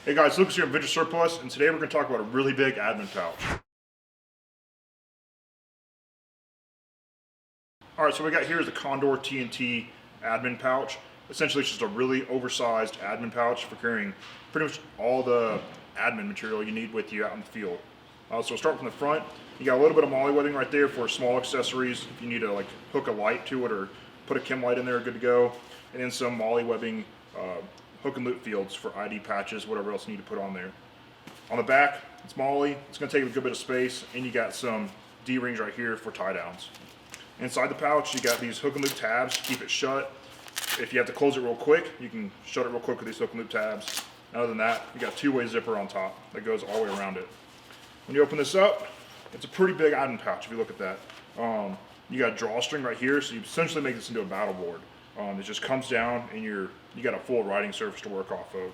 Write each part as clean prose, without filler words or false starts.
Hey guys, Lucas here from Vintage Surplus, and today we're going to talk about a really big admin pouch. Alright, so what we got here is the Condor TNT admin pouch. Essentially it's just a really oversized admin pouch for carrying pretty much all the admin material you need with you out in the field. So we'll start from the front. You got a little bit of MOLLE webbing right there for small accessories. If you need to like hook a light to it or put a chem light in there, good to go. And then some MOLLE webbing hook and loop fields for ID patches, whatever else you need to put on there. On the back, it's MOLLE. It's going to take a good bit of space, and you got some D-rings right here for tie downs. Inside the pouch, you got these hook and loop tabs to keep it shut. If you have to close it real quick, you can shut it real quick with these hook and loop tabs. Other than that, you got a two-way zipper on top that goes all the way around it. When you open this up, it's a pretty big admin pouch if you look at that. You got a drawstring right here, so you essentially make this into a battle board. It just comes down and you got a full writing surface to work off of.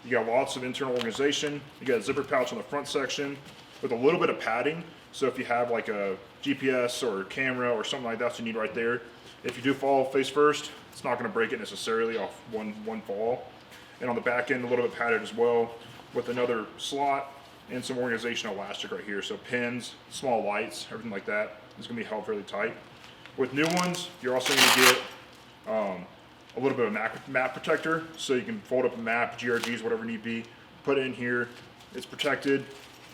You got lots of internal organization. You got a zipper pouch on the front section with a little bit of padding. So if you have like a GPS or camera or something like that you need right there, if you do fall face first, it's not going to break it necessarily off one fall. And on the back end, a little bit padded as well with another slot and some organization elastic right here. So pins, small lights, everything like that is going to be held fairly tight. With new ones, you're also going to get a little bit of map protector, so you can fold up a map, GRGs, whatever need be, put it in here. It's protected,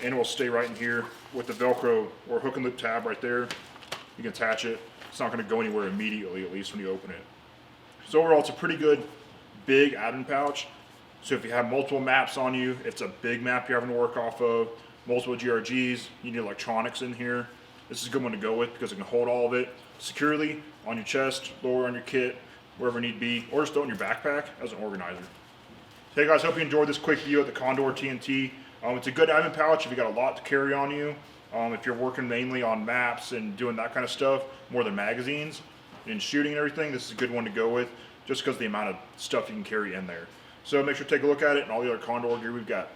and it will stay right in here with the Velcro or hook and loop tab right there. You can attach it. It's not going to go anywhere immediately, at least when you open it. So overall, it's a pretty good, big admin pouch. So if you have multiple maps on you, it's a big map you're having to work off of, multiple GRGs, you need electronics in here. This is a good one to go with because it can hold all of it securely on your chest, lower on your kit, wherever need be, or just throw it in your backpack as an organizer. Hey guys, hope you enjoyed this quick video of the Condor TNT. It's a good admin pouch if you got a lot to carry on you. If you're working mainly on maps and doing that kind of stuff, more than magazines and shooting and everything, this is a good one to go with just because of the amount of stuff you can carry in there. So make sure to take a look at it and all the other Condor gear we've got.